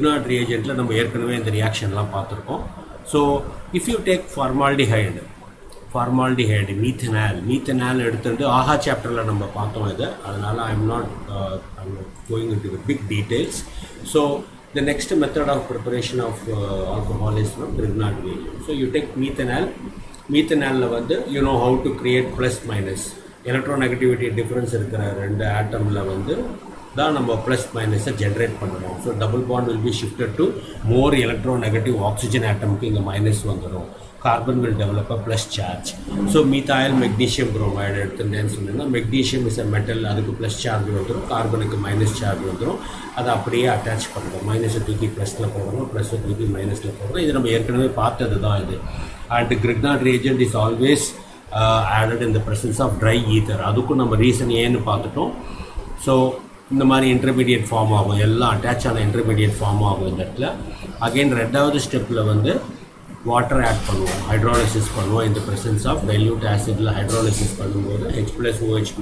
Grignard reagent la நம்ம ஏற்கனவே இந்த ரியாக்ஷன்லாம் பார்த்திருக்கோம். So if you take formaldehyde methanal எடுத்துட்டு ஆஹா சாப்டர்ல நம்ம பார்த்தோம் இது. அதனால I'm not going into the big details. So the next method of preparation of alcohol is from Grignard reagent. So you take methanal la வந்து you know how to create plus minus electronegativity difference இருக்கிற ரெண்டு ஆட்டம்ல வந்து தான் நம்ம plus minus generate பண்ணுறோம். So double bond will be shifted to more electronegative oxygen atomக்கு இங்கே minus வந்துடும். carbon will develop a plus charge. So methyl magnesium bromide எடுத்துட்டேன்னு சொன்னீங்கன்னா magnesium is a metal, அதுக்கு plus charge வந்துடும், கார்பனுக்கு மைனஸ் சார்ஜ் வந்துடும். அதை அப்படியே attach பண்ணுறோம். மைனஸை தூக்கி ப்ளஸில் போடணும், ப்ளஸை தூக்கி மைனஸில் போடணும். இது நம்ம ஏற்கனவே பார்த்தது தான் இது. And Grignard reagent is always added in the presence of dry ether. அதுக்கும் நம்ம ரீசன் ஏன்னு பார்த்துட்டோம். ஸோ இந்த மாதிரி இன்டர்மீடியட் ஃபார்ம் ஆகும், எல்லாம் அட்டாச் ஆன இன்டர்மீடியட் ஃபார்ம் ஆகும் இந்த இடத்துல. அகெயின் ரெண்டாவது ஸ்டெப்பில் வந்து வாட்டர் ஆட் பண்ணுவோம், ஹைட்ராலிசிஸ் பண்ணுவோம். இந்த ப்ரெசன்ஸ் ஆஃப் டைல்யூட் ஆசிடில் ஹைட்ராலிசிஸ் பண்ணும்போது H+OH-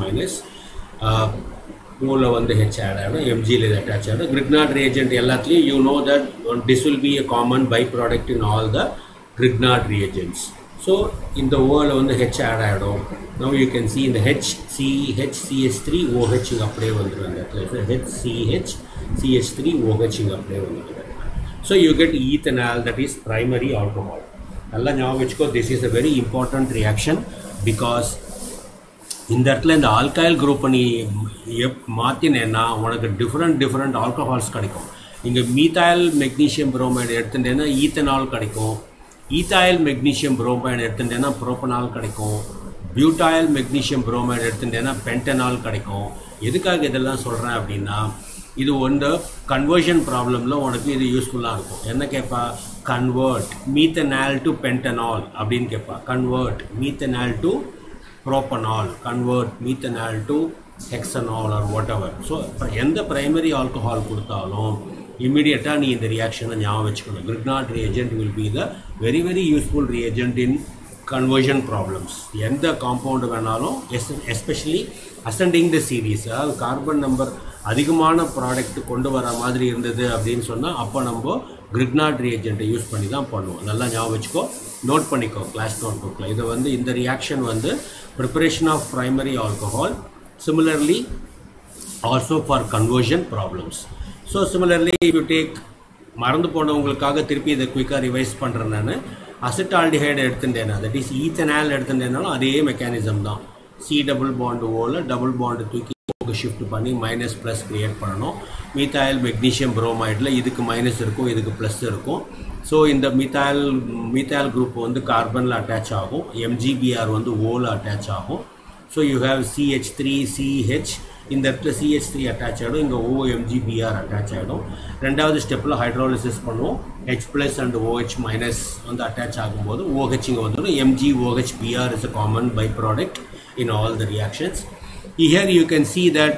ஓவில் வந்து H ஆட் ஆகிடும், எம்ஜியில் இது அட்டாச் ஆகிடும். Grignard reagent எல்லாத்துலேயும் you know that this will be a common byproduct in all the Grignard reagents. So இந்த ஓவில் வந்து H ஆட் ஆகிடும். Now you can see in the HCH3OH இங்கே அப்படியே வந்துடும். அந்த இடத்துல HCH3OH இங்கே அப்படியே வந்துடும். So you get ethanol, that is primary alcohol. நல்லா ஞாபகம் வச்சுக்கோ, this is a very important reaction because இந்த இடத்துல இந்த ஆல்கைல் குரூப்பை நீ மாற்றினேன்னா உனக்கு டிஃப்ரெண்ட் ஆல்கஹால்ஸ் கிடைக்கும். இங்கே மீத்தாயில் மெக்னீஷியம் புரோமைடு எடுத்துட்டேன்னா ஈத்தனால் கிடைக்கும், ஈத்தாயில் மெக்னீஷியம் புரோமைடு எடுத்துட்டேன்னா புரோப்பனால் கிடைக்கும், பியூட்டாயில் மெக்னீஷியம் புரோமைடு எடுத்துட்டேன்னா பென்டனால் கிடைக்கும். எதுக்காக இதெல்லாம் சொல்கிறேன் அப்படின்னா இது வந்து கன்வர்ஷன் ப்ராப்ளமில் உனக்கு இது யூஸ்ஃபுல்லாக இருக்கும். என்ன கேட்பா, கன்வெர்ட் மீத்தனால் டு பென்டனால் அப்படின்னு கேட்பா, convert methanol to propanol, convert methanol to hexanol or whatever. So எந்த ப்ரைமரி ஆல்கஹால் கொடுத்தாலும் இம்மிடியட்டாக நீ இந்த ரியாக்ஷனை ஞாபகம் வச்சுக்கணும். Grignard reagent will be the very very useful reagent in conversion problems. எந்த காம்பவுண்டு வேணாலும் எஸ்பெஷலி அசெண்டிங் த சீரீஸ், அதாவது கார்பன் நம்பர் அதிகமான ப்ராடக்ட் கொண்டு வர மாதிரி இருந்தது அப்படின்னு சொன்னால் அப்போ நம்ம Grignard reagent யூஸ் பண்ணி தான் பண்ணுவோம். நல்லா ஞாபகம் வச்சுக்கோ, நோட் பண்ணிக்கோ கிளாஸ் நோட் புக்கில். இதை வந்து இந்த ரியாக்ஷன் வந்து preparation of primary alcohol, similarly also for conversion problems. So similarly if you take, மறந்து போனவங்களுக்காக திருப்பி இதை குயிக்காக ரிவைஸ் பண்ணுறேன் நான். அசிட்டால்டிஹைடு எடுத்துட்டேன்னா, தட் இஸ் ஈத்தனால் எடுத்துட்டேனாலும் அதே மெக்கானிசம் தான். C டபுள் பாண்டு ஓவில் டபுள் பாண்டு தூக்கி ஷிஃப்ட் பண்ணி மைனஸ் ப்ளஸ் கிரியேட் பண்ணணும். மீத்தாயில் மெக்னீஷியம் புரோமைடில் இதுக்கு மைனஸ் இருக்கும், இதுக்கு ப்ளஸ் இருக்கும். ஸோ இந்த மீத்தாயில் குரூப் வந்து கார்பனில் அட்டாச் ஆகும், MgBr வந்து ஓவில் அட்டாச் ஆகும். ஸோ யூ ஹேவ் CH3CH, இந்த இடத்துல CH3 அட்டாச் ஆகிடும், இங்கே OMgBr அட்டாச் ஆகிடும். ரெண்டாவது ஸ்டெப்பில் ஹைட்ராலிசிஸ் பண்ணுவோம், H+ and OH- வந்து அட்டாச் ஆகும்போது OH இங்கே வந்துடும். MgOHBr is a common byproduct in all the reactions. Here you can see that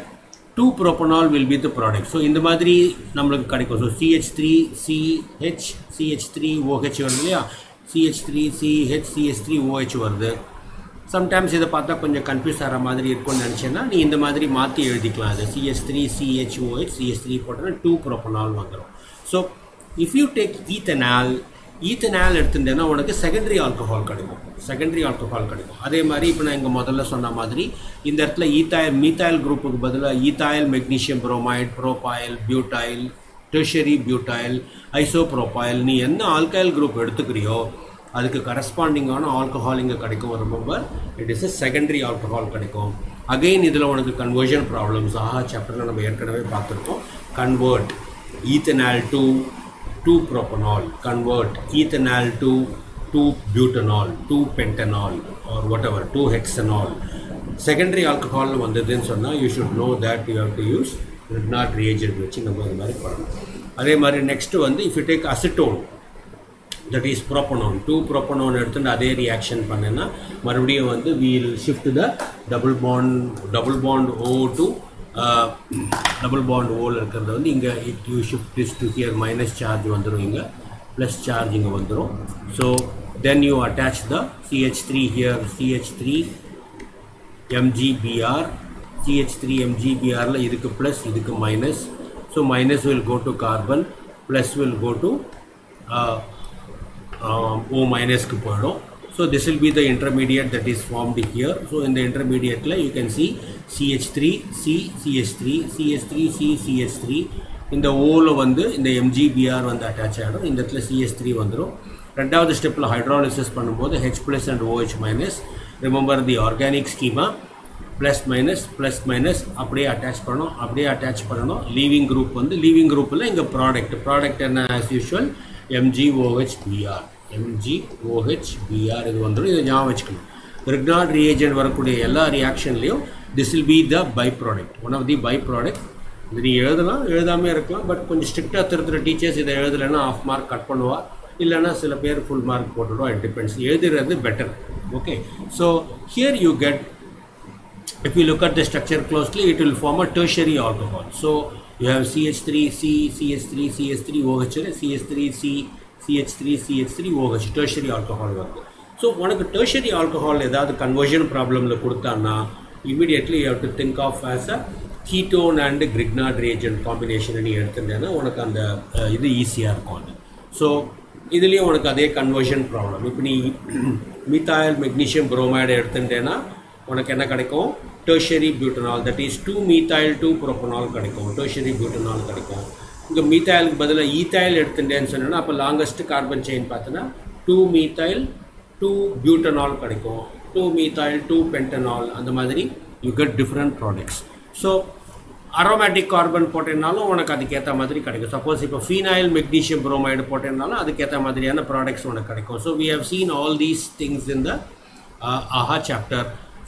2-propanol will be the product. So இந்த மாதிரி நம்மளுக்கு கிடைக்கும். ஸோ CH3CH CH3OH வருது இல்லையா, CH3CH CH3OH வருது. சம்டைம்ஸ் இதை பார்த்தா கொஞ்சம் கன்ஃபியூஸ் ஆகிற மாதிரி இருக்கும்னு நினச்சேன்னா நீ இந்த மாதிரி மாற்றி எழுதிக்கலாம். அது CH3CHOH CH3 போட்டோன்னா 2-propanol வந்துடும். So if you take ethanol எடுத்துட்டேன்னா உனக்கு செகண்டரி ஆல்கஹால் கிடைக்கும். அதே மாதிரி இப்போ நான் இங்கே முதல்ல சொன்ன மாதிரி இந்த இடத்துல மீத்தாயில் குரூப்புக்கு பதிலாக ஈத்தாயில் மெக்னீஷியம் புரோமைடு, ப்ரோபாயில், பியூட்டாயில், டெர்ஷரி பியூட்டாயில், ஐசோப்ரோபாயில், நீ என்ன ஆல்கைல் குரூப் எடுத்துக்கிறியோ அதுக்கு கரஸ்பாண்டிங்கான ஆல்கஹால் இங்கே கிடைக்கும். Remember, it is a secondary alcohol கிடைக்கும். அகெயின் இதில் உனக்கு கன்வர்ஷன் ப்ராப்ளம்ஸ் ஆஹா சாப்டரில் நம்ம ஏற்கனவே பார்த்துருக்கோம். Convert ethanol to 2-propanol, convert ethanol to 2-butanol, 2-pentanol or whatever, 2-hexanol. Secondary alcohol வந்ததுன்னு சொன்னால் you should know that you have to use Grignard reagent வச்சு நம்ம இந்த மாதிரி பண்ணணும். அதே மாதிரி நெக்ஸ்ட் வந்து if you take acetone, that is propanone, 2-propanone எடுத்துட்டு அதே ரியாக்ஷன் பண்ணேன்னா மறுபடியும் வந்து we will shift the double bond O to double bond ஓல் இருக்கிறது வந்து இங்கே you shift this to here minus charge வந்துடும், இங்கே ப்ளஸ் சார்ஜ் இங்கே வந்துடும். So then you attach the CH3 here, CH3MgBr, CH3MgBrல இதுக்கு ப்ளஸ் இதுக்கு minus. So minus will go to carbon, plus will go to O minus ku poidum. So this will be the intermediate that is formed here. So in the intermediate you can see CH3 C CH3 CH3 C CH3 in the O வந்து இந்த MgBr வந்து attach ஆயிடும். இந்த இடத்துல CH3 வந்துரும். ரெண்டாவது ஸ்டெப்ல hydrolysis பண்ணும்போது H plus and OH minus. Remember the organic schema, plus minus அப்படியே attach பண்ணணும். Leaving group வந்து leaving groupல இங்க product என்ன as usual MgOHBr இது வந்துரும். இதை ஞாபகம் வச்சுக்கணும். Grignard reagent வரக்கூடிய எல்லா ரியாக்ஷன்லயும் this will be the byproduct, one of the byproduct. இது நீ எழுதாமே இருக்கலாம், பட் கொஞ்சம் ஸ்ட்ரிக்டா திருத்துற டீச்சர்ஸ் இதை எழுதலைன்னா ஆஃப் மார்க் கட் பண்ணுவா, இல்லைன்னா சில பேர் ஃபுல் மார்க் போட்டுடுவா. It depends. எழுதுறது better. Okay, so here you get, if you look at the structure closely, it will form a tertiary alcohol. So you have CH3C CH3 CH3OH CH3C CH3OH tertiary alcohol வருது. So உனக்கு tertiary alcohol ஏதாவது conversion ப்ராப்ளம்ல கொடுத்தான்னா immediately you have to think of as a ketone and Grignard reagent combination நீ எடுத்துட்டேன்னா உனக்கு அந்த இது ஈஸியாக இருக்கும். அது ஸோ இதுலேயும் உனக்கு அதே கன்வர்ஷன் ப்ராப்ளம். இப்போ நீ methyl magnesium bromide எடுத்துட்டேன்னா உனக்கு என்ன கிடைக்கும்? tertiary butanol, that is 2-methyl-2-propanol கிடைக்கும். tertiary butanol கிடைக்கும். இங்கே மீத்தாயிலுக்கு பதிலாக ஈத்தாயில் எடுத்துட்டேன்னு சொன்னோன்னா அப்போ லாங்கஸ்ட் கார்பன் செயின் பார்த்தோன்னா 2-methyl-2-butanol கிடைக்கும். 2-methyl-2-pentanol அந்த மாதிரி you get different products. So aromatic carbon போட்டேன்னாலும் உனக்கு அதுக்கேற்ற மாதிரி கிடைக்கும். சப்போஸ் இப்போ ஃபீனைல் மெக்னீஷியம் புரோமைடு போட்டேன்னாலும் அதுக்கேற்ற மாதிரியான ப்ராடக்ட்ஸ் உனக்கு கிடைக்கும். So we have seen all these things in the AHA chapter.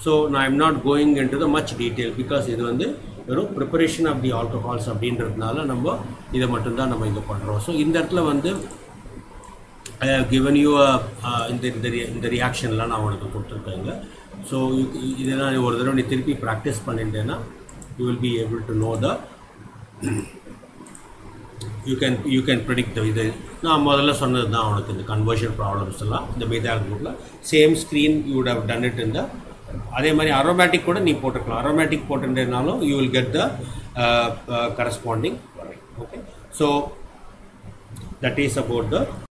So now I am not going into the much detail because இது வந்து வெறும் ப்ரிப்பரேஷன் ஆஃப் தி ஆல்கஹால்ஸ் அப்படின்றதுனால நம்ம இதை மட்டும்தான் நம்ம இங்கே பண்ணுறோம். ஸோ இந்த இடத்துல வந்து ஐ ஹவ் கிவன் யூ இந்த ரியாக்ஷன்லாம் நான் உனக்கு கொடுத்துருக்கேங்க. ஸோ இதெல்லாம் ஒரு தடவை நீ திருப்பி ப்ராக்டிஸ் பண்ணிட்டேன்னா you will be able to know the you can predict இது நான் முதல்ல சொன்னது தான் உனக்கு இந்த கன்வர்ஷன் ப்ராப்ளம்ஸ் எல்லாம் இந்த methyl குரூப்பில் same screen you would have done it in the அதே மாதிரி அரோமேட்டிக் கூட நீ போட்டுக்கலாம். அரோமேட்டிக் போட்டுட்டேனாலும் you will get the corresponding product. Okay, so that is about the